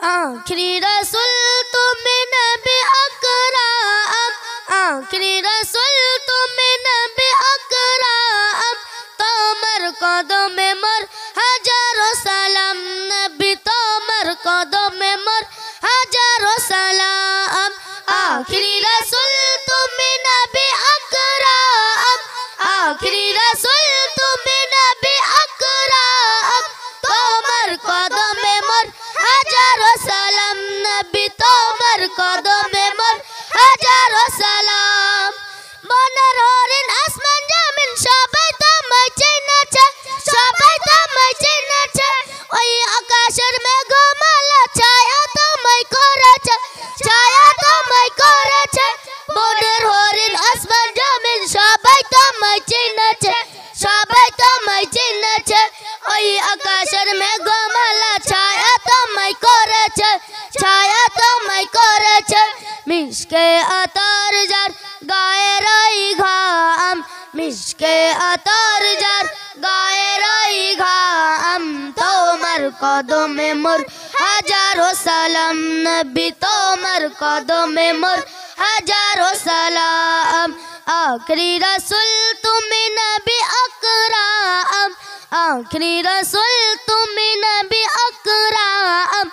आखिरी रसूल तुम नबी अकरम, आखिरी रसूल तुम नबी अकरम, तोमर कदमे मोर हजारों सलाम, नबी तोमर कदमे मोर हजारों सलाम। आखिरी रसूल तुम नबी अकरम, आखिरी रसूल तुम नबी अकरम, तोमर कदमे मोर हजारों सलाम, नबी तोमर कदमे मोर हजारों सलाम। বনের হরিণ আসমান জমিন সবাই তোমায় চিনেছে, সবাই তোমায় চিনেছে, ওই আকাশের মেঘমালা ছায়া তোমায় করেছে, ছায়া তোমায় করেছে। বনের হরিণ আসমান জমিন সবাই তোমায় চিনেছে, সবাই তোমায় চিনেছে, ওই আকাশের মেঘমালা ছায়া তোমায় করেছে, ছায়া তোমায় করেছে। মিশকে আতর যার গায়ে রই ঘাম, মিশকে আতর যার গায়ে রই ঘাম, তোমার কদমে মোর হাজারো সালাম, নবী তোমার কদমে মোর হাজারো সালাম। আখরি রসুল তুমি নবী আকরাম, আখরি রসুল তুমি নবী আকরাম,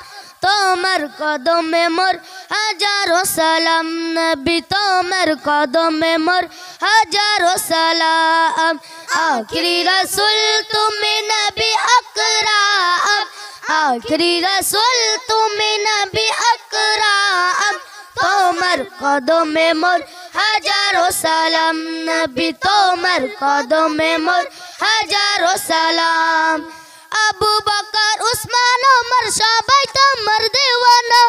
তোমার কদমে মোর হাজারো সালাম, নবী তোমার কদমে মোর হাজারো সালাম। আখরি রসুল তুমি নবী আকরাম, আখরি রসুল তুমি নবী আকরাম, তোমার কদমে মোর হাজারো সালাম, নবী তোমার কদমে মোর হাজারো সালাম। আবু বকর উসমান ওমর সবাই তোমার দেওয়ানা,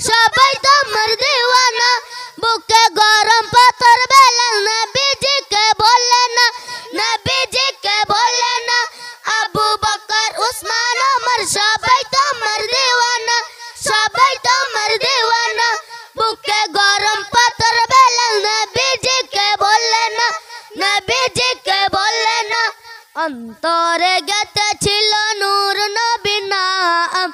সবাই তোমার দেওয়ানা, বুকে গরম পাথর বেলা নবীজিকে বলে না, নবীজিকে বলে না। আবু বকর উসমান ওমর সবাই তোমার দেওয়ানা, সবাই তোমার দেওয়ানা, বুকে গরম পাথর বেলা নবীজিকে বলে না, নবীজিকে বলে না। অন্তরে গেতে ছিল নূর নবী নাম,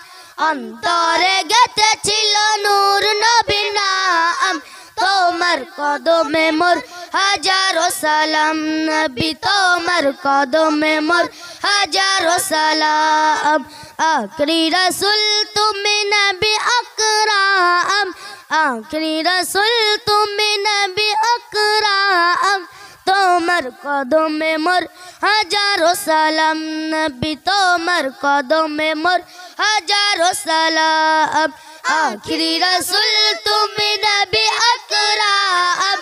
অন্তরে গেতে ছিল নূর নবী নাম, তোমার কদমে মোর হাজারো সালাম, নবী তোমার কদমে মোর হাজারো সালাম। আখরি রসুল তুমি নবী আকরাম, আখরি রসুল তুমি নবী আকরাম, তোমার কদমে মোর হাজারো সালাম, নবী তোমার কদমে মোর হাজারো সালাম। আখরি রসুল তুমি নবী আকরাম,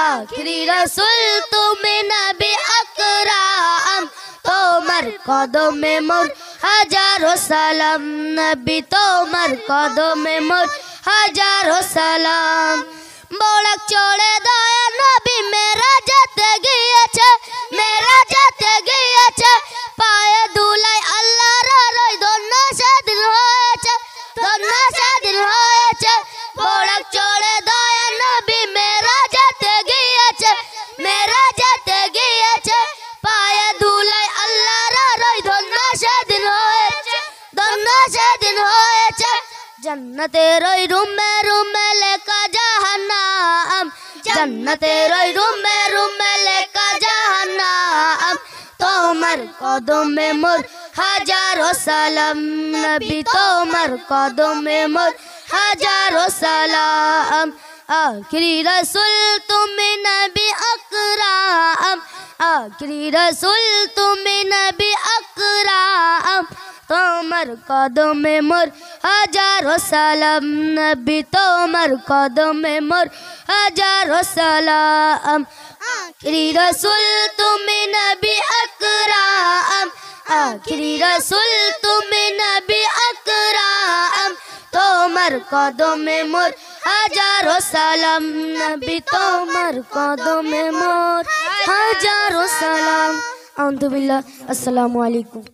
আখরি রসুল তুমি নবী আকরাম, তোমার কদমে মোর হাজারো সালাম, নবী তোমার কদমে মোর হাজারো সালাম। বড়ক চড়ে দয়া নবী মেরা যেতে গিয়েছে, মেরা যেতে গিয়েছে, পায়ে দুলাই আল্লাহর রই ধন্য সেদিন হয়েছে, ধন্য সেদিন হয়েছে। বড়ক চড়ে দয়া নবী মেরা যেতে গিয়েছে, মেরা যেতে গিয়েছে, পায়ে দুলাই আল্লাহর রই ধন্য সেদিন হয়েছে, ধন্য সেদিন হয়েছে। জন্নতের ওই রুমে রুমে লেখা জাহান্নাম, জন্নতের ওই রুমে রুমে লেখা জাহান্নাম, তোমার কদমে মোর হাজারো সালাম, নবী তোমার কদমে মোর হাজারো সালাম। আখরি রসুল তুমি নবী আকরাম, আখরি রসুল তুমি নবী আকরাম, তোমার কদমে মোর হাজারো সালাম, নবী তোমার কদমে মোর হাজারো সালাম। আখরি রসুল তুমি নবী আকরাম, আখরি রসুল তুমি নবী আকরাম, তোমার কদমে মোর হাজারো সালাম, নবী তোমার কদমে মোর হাজারো সালাম। আলহামদুলিল্লাহ। আসসালামু আলাইকুম।